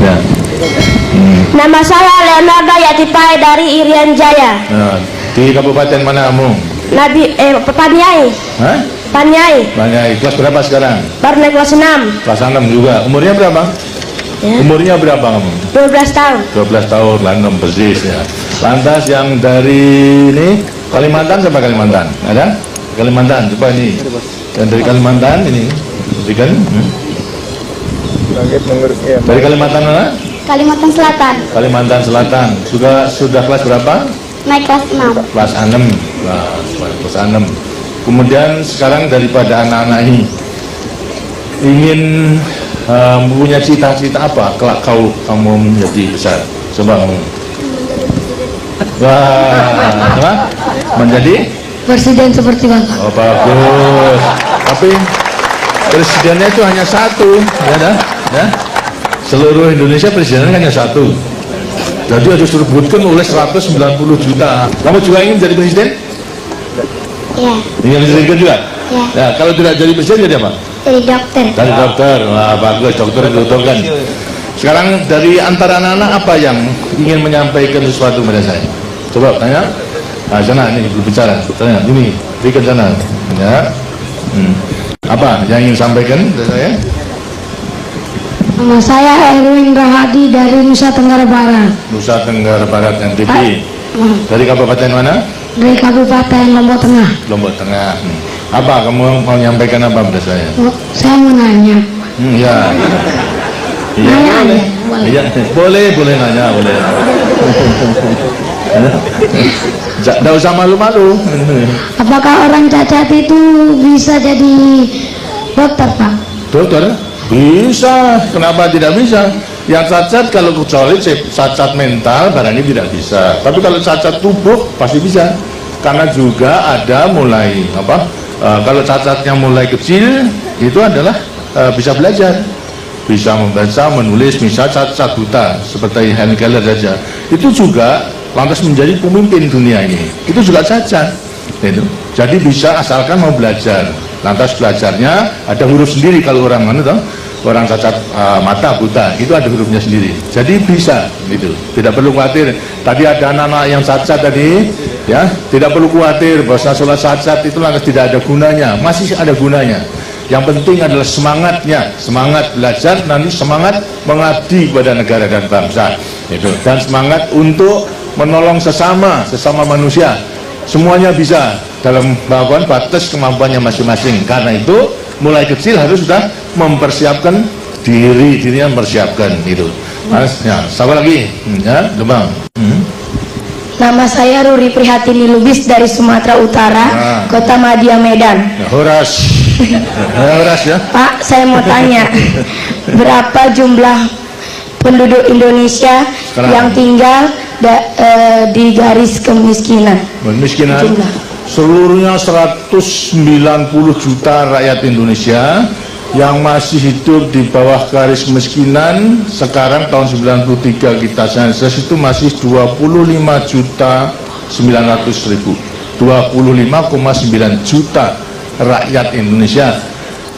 Ya. Nama saya Leonardo Yatipai dari Irian Jaya. Nah, di kabupaten mana kamu? Paniai. Hah? Paniai. Paniai. Kelas berapa sekarang? Baru naik kelas 6. Kelas 6 juga. Umurnya berapa? Ya. Umurnya berapa kamu? 12 tahun. 12 tahun, lantam persis ya. Lantas yang dari ini Kalimantan sampai Kalimantan, ada? Kalimantan, coba ini. Yang dari Kalimantan ini, berikan. Dari Kalimantan mana? Kalimantan Selatan. Kalimantan Selatan. Sudah kelas berapa? Naik kelas 6. Kelas 6. Kelas 6. Kemudian sekarang daripada anak-anak ini ingin punya cita-cita apa kelak kamu menjadi besar? Coba kamu. Wah, menjadi Presiden seperti Bapak. oh bagus. Tapi presidennya itu hanya satu, ya dah, ya. Seluruh Indonesia presidennya hanya satu. Jadi harus direbutkan oleh 190 juta. Kamu juga ingin jadi presiden? Ya. Ingin jadi presiden juga? Ya. Ya, kalau tidak jadi presiden jadi apa? Jadi dokter. Dari dokter, wah bagus, dokter kan. Sekarang dari antara anak-anak apa yang ingin menyampaikan sesuatu pada saya? Coba tanya. Nah, sana ini berbicara. Tanya, ini berikan sana. Ya. Apa yang ingin sampaikan pada saya? Nama saya Erwin Rahadi dari Nusa Tenggara Barat. Nusa Tenggara Barat NTB. Dari kabupaten mana? Dari Kabupaten Lombok Tengah. Lombok Tengah. Apa kamu mau menyampaikan apa pada saya? Saya mau nanya. Ya. Iya, Nanya boleh. aja, boleh. Iya, boleh nanya, boleh. Tidak usah malu-malu. Apakah orang cacat itu bisa jadi dokter, Pak? Dokter? Bisa. Kenapa tidak bisa? Yang cacat kalau kecuali cacat mental barangnya tidak bisa. Tapi kalau cacat tubuh pasti bisa. Karena juga ada mulai kalau cacatnya mulai kecil itu adalah bisa belajar, bisa membaca, menulis, misalnya cacat buta seperti Helen Keller saja. Itu juga lantas menjadi pemimpin dunia ini. Itu juga cacat. Itu. Jadi bisa asalkan mau belajar. Lantas belajarnya ada huruf sendiri kalau orang mana toh? Orang cacat mata buta itu ada hurufnya sendiri. Jadi bisa gitu. Tidak perlu khawatir. Tadi ada anak-anak yang cacat tadi, ya, tidak perlu khawatir bahwa sholat cacat itu lantas tidak ada gunanya. Masih ada gunanya. Yang penting adalah semangatnya, semangat belajar, nanti semangat mengabdi kepada negara dan bangsa. Itu. Dan semangat untuk menolong sesama manusia. Semuanya bisa dalam batas kemampuannya masing-masing. Karena itu mulai kecil harus sudah mempersiapkan dirinya mempersiapkan itu. Mas, ya, siapa lagi? Ya, Demang. Nama saya Ruri Prihatini Lubis dari Sumatera Utara, Kota Madia, Medan. Ya, Horas. Horas ya. Pak, saya mau tanya, berapa jumlah penduduk Indonesia sekarang yang tinggal di garis kemiskinan? Kemiskinan. Jumlah. Seluruhnya 190 juta rakyat Indonesia yang masih hidup di bawah garis kemiskinan. Sekarang tahun 93 kita sensus itu masih 25.900.000, 25,9 juta rakyat Indonesia.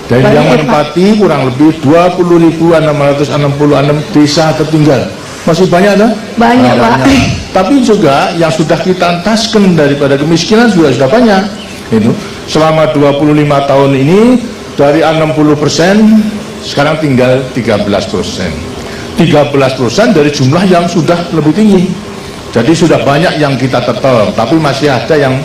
Dan yang menempati kurang lebih 20.666 desa tertinggal. Masih banyak dah? Banyak, Pak. Tapi juga yang sudah kita entaskan daripada kemiskinan juga sudah banyak. Itu selama 25 tahun ini dari 60% sekarang tinggal 13%. 13% dari jumlah yang sudah lebih tinggi. Jadi sudah banyak yang kita tetap, tapi masih ada yang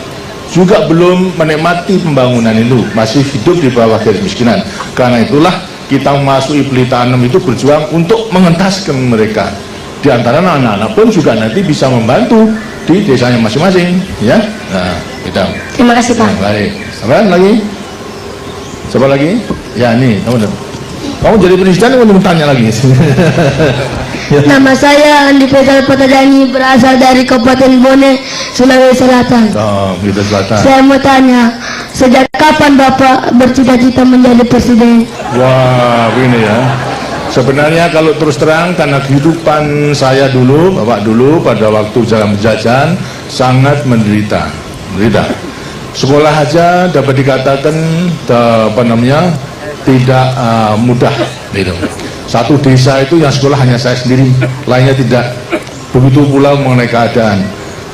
juga belum menikmati pembangunan itu, masih hidup di bawah garis kemiskinan. Karena itulah kita memasuki Pelita 6 itu berjuang untuk mengentaskan mereka. Di antara anak-anak pun juga nanti bisa membantu di desanya masing-masing, ya. Nah, kita. Terima kasih, Pak. Baik. Apa lagi? Siapa lagi? Ya, nih, kamu jadi presiden mau tanya lagi. Nama saya Andi Faisal Patadani, berasal dari Kabupaten Bone, Sulawesi Selatan. Oh, gitu Selatan. Saya mau tanya, sejak kapan Bapak bercita-cita menjadi presiden? Wah, ini ya. Sebenarnya kalau terus terang, karena kehidupan saya dulu, Bapak dulu pada waktu zaman penjajahan sangat menderita. Sekolah aja dapat dikatakan tidak mudah gitu. Satu desa itu yang sekolah hanya saya sendiri, lainnya tidak. Begitu pula mengenai keadaan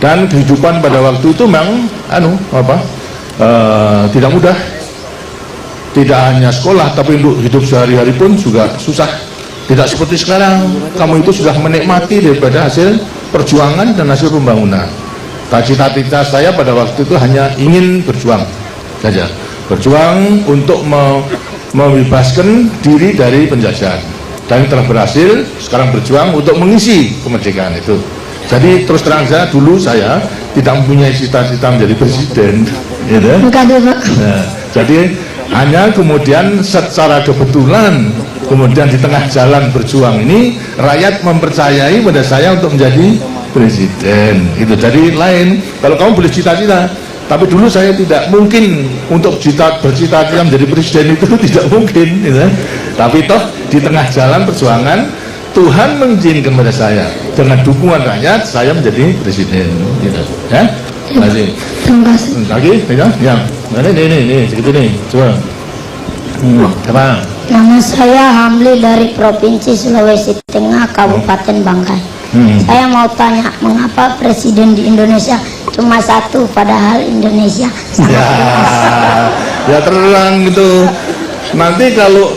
dan kehidupan pada waktu itu memang tidak mudah. Tidak hanya sekolah, tapi untuk hidup sehari-hari pun juga susah. Tidak seperti sekarang, kamu itu sudah menikmati daripada hasil perjuangan dan hasil pembangunan. Cita-cita saya pada waktu itu hanya ingin berjuang saja, berjuang untuk membebaskan diri dari penjajahan, dan telah berhasil. Sekarang berjuang untuk mengisi kemerdekaan itu. Jadi terus terang saja, dulu saya tidak mempunyai cita-cita menjadi presiden, gitu. Nah, jadi hanya kemudian secara kebetulan, kemudian di tengah jalan berjuang ini, rakyat mempercayai pada saya untuk menjadi presiden. Itu jadi lain. Kalau kamu boleh cita-cita, tapi dulu saya tidak mungkin untuk bercita-cita menjadi presiden, itu tidak mungkin, gitu. Tapi toh di tengah jalan perjuangan, Tuhan mengizinkan pada saya dengan dukungan rakyat, saya menjadi presiden, gitu. Ya, terima kasih. Lagi, ya, ini, segitu nih, coba. Apa? Nama saya Hamli dari Provinsi Sulawesi Tengah, Kabupaten Bangkai. Saya mau tanya, mengapa presiden di Indonesia cuma satu, padahal Indonesia sangat luas? Ya terang gitu. Nanti kalau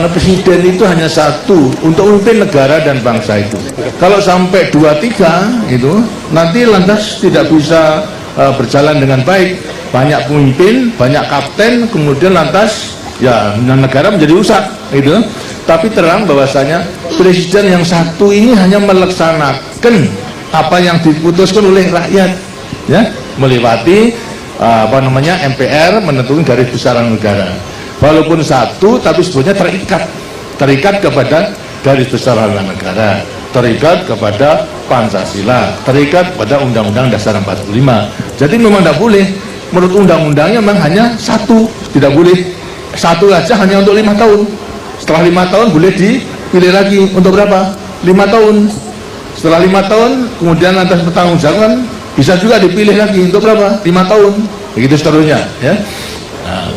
presiden itu hanya satu untuk memimpin negara dan bangsa itu. Kalau sampai 2-3 itu, nanti lantas tidak bisa berjalan dengan baik. Banyak pemimpin, banyak kapten, kemudian lantas ya negara menjadi rusak, gitu. Tapi terang bahwasanya presiden yang satu ini hanya melaksanakan apa yang diputuskan oleh rakyat, ya, melewati MPR menentukan garis besaran negara. Walaupun satu, tapi sebetulnya terikat kepada garis besaran negara, terikat kepada Pancasila, terikat pada Undang-Undang Dasar 45. Jadi memang tidak boleh, menurut undang-undangnya memang hanya satu, tidak boleh satu aja hanya untuk 5 tahun. Setelah 5 tahun boleh dipilih lagi untuk berapa? 5 tahun. Setelah 5 tahun kemudian lantas bertanggung-jawaban, bisa juga dipilih lagi untuk berapa? 5 tahun. Begitu seterusnya, ya. Nah,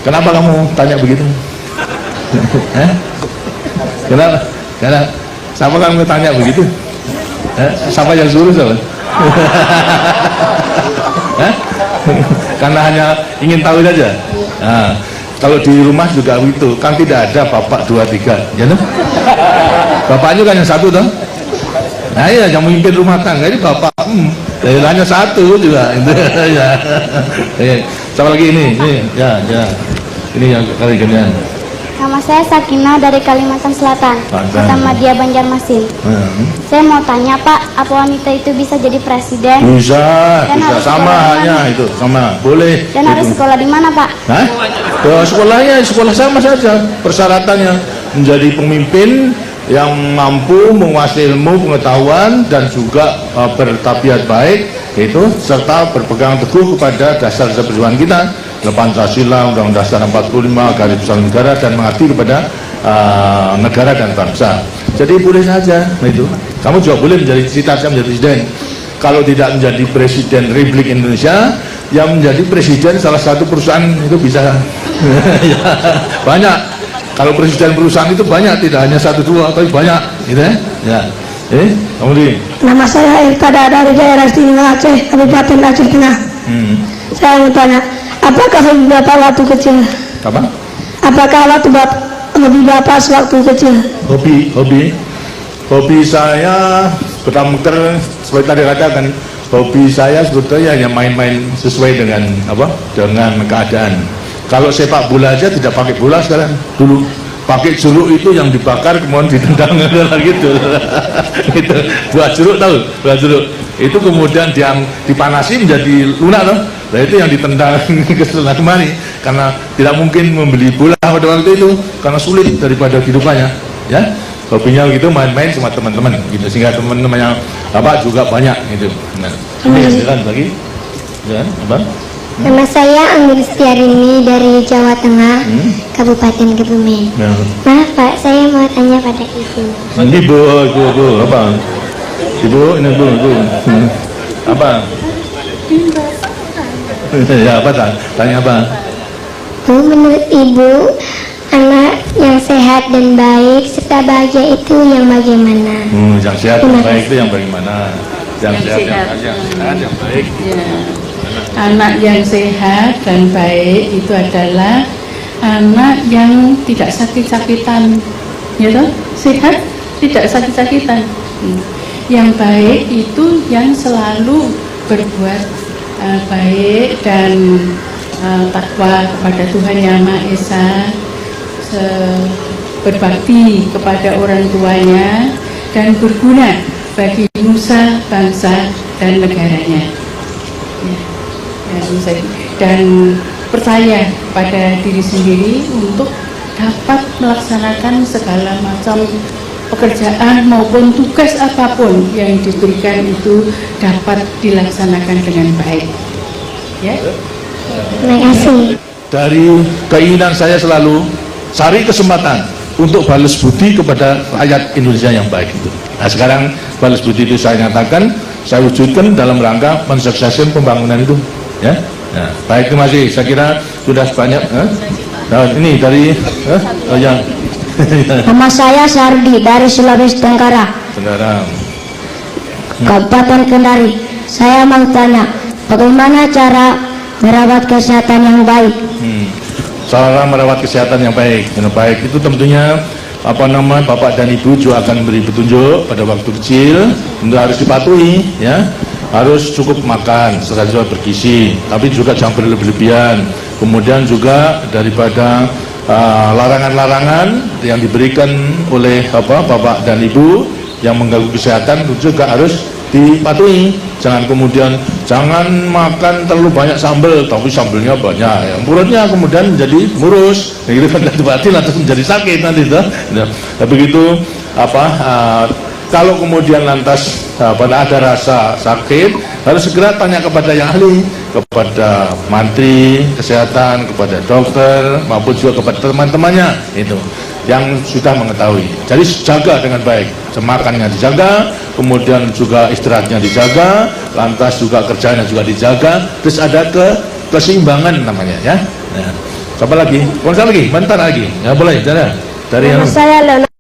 kenapa kamu tanya begitu? Kenapa? Siapa kamu tanya begitu? Siapa yang suruh, siapa? Karena hanya ingin tahu saja. Nah, kalau di rumah juga begitu, kan tidak ada bapak 2-3, ya toh? Bapaknya kan yang satu toh? Nah iya, yang memimpin rumah tangga ini bapak, hanya satu juga. Ya. Sama lagi ini, ya, ini yang kali gantian. Nama saya Sakina dari Kalimantan Selatan, Kota Madia, Banjarmasin. Saya mau tanya Pak, apa wanita itu bisa jadi presiden? Bisa sama hanya itu, sama, boleh. Dan harus sekolah di mana Pak? Hah? Sekolah sama saja. Persyaratannya menjadi pemimpin yang mampu menguasai ilmu pengetahuan dan juga bertabiat baik, itu serta berpegang teguh kepada dasar-dasar perjuangan kita, Pancasila, Undang-Undang Dasar 45, garis besar negara, dan mengabdi kepada negara dan bangsa. Jadi boleh saja. Nah itu, kamu juga boleh menjadi cita-cita menjadi presiden. Kalau tidak menjadi presiden Republik Indonesia, yang menjadi presiden salah satu perusahaan itu bisa. Ya, banyak. Kalau presiden perusahaan itu banyak, tidak hanya 1-2, tapi banyak, gitu ya. Ya. Kamu di? Nama saya Irtada dari daerah Istimewa Aceh, Kabupaten Aceh Tengah. Saya mau tanya, apakah hobi Bapak waktu kecil? Apa? Apakah hobi Bapak sewaktu kecil? Hobi saya bermuter seperti tadi katakan. Hobi saya sebetulnya hanya main-main sesuai dengan dengan keadaan. Kalau sepak bola aja tidak pakai bola sekarang, dulu pakai jeruk itu yang dibakar kemudian ditendang gitu. Itu buah jeruk, tahu? Buah jeruk itu kemudian dipanasi menjadi lunak loh. Nah itu yang ditendang ke sana kemari, karena tidak mungkin membeli bola pada waktu itu karena sulit daripada kehidupannya, ya. Hobinya gitu, main-main sama teman-teman gitu, sehingga teman-teman yang juga banyak gitu. Nah, silakan lagi. Ya, apa? Nama saya Anggun Setiarini dari Jawa Tengah, Kabupaten Kebumen. Ya. Maaf Pak, saya mau tanya pada Ibu. Ibu, apa? Ibu, ini ibu. Apa? Ya, apa? Tanya apa? Bu, menurut Ibu, anak Yang sehat dan baik serta bahagia itu yang bagaimana? Yang sehat dan baik itu yang bagaimana? Yang sehat, yang baik. Ya. Anak yang sehat dan baik itu adalah anak yang tidak sakit-sakitan, ya toh? Sehat, tidak sakit-sakitan. Yang baik itu yang selalu berbuat baik dan takwa kepada Tuhan Yang Maha Esa, berbakti kepada orang tuanya, dan berguna bagi nusa, bangsa, dan negaranya. Dan percaya pada diri sendiri untuk dapat melaksanakan segala macam pekerjaan maupun tugas apapun yang diberikan itu dapat dilaksanakan dengan baik. Ya. Terima kasih. Dari keinginan saya selalu cari kesempatan untuk balas budi kepada rakyat Indonesia yang baik itu. Nah, sekarang balas budi itu saya nyatakan, saya wujudkan dalam rangka mensukseskan pembangunan itu. Ya, nah, baik, terima kasih. Saya kira sudah banyak. Nah, ini dari yang Nama saya Sardi dari Sulawesi Tenggara, Kabupaten Kendari. Saya mau tanya, bagaimana cara merawat kesehatan yang baik? Cara merawat kesehatan yang baik. Yang baik itu tentunya Bapak dan Ibu juga akan beri petunjuk pada waktu kecil untuk harus dipatuhi, ya. Harus cukup makan secara bergizi, tapi juga jangan berlebihan. Kemudian juga daripada larangan-larangan yang diberikan oleh Bapak dan Ibu yang mengganggu kesehatan juga harus dipatuhi. Jangan kemudian jangan makan terlalu banyak sambal, tapi sambelnya banyak, ya. Mulutnya kemudian menjadi murus, itu kan dibati lantas menjadi sakit nanti itu. Nah, begitu kalau kemudian lantas ada rasa sakit, harus segera tanya kepada yang ahli, kepada mantri kesehatan, kepada dokter, maupun juga kepada teman-temannya itu yang sudah mengetahui. Jadi jaga dengan baik, makannya dijaga, kemudian juga istirahatnya dijaga, lantas juga kerjanya juga dijaga, terus ada keseimbangan namanya, ya. Nah, siapa lagi? Siapa lagi? Bentar lagi. Ya boleh, dari Nama saya Leonardo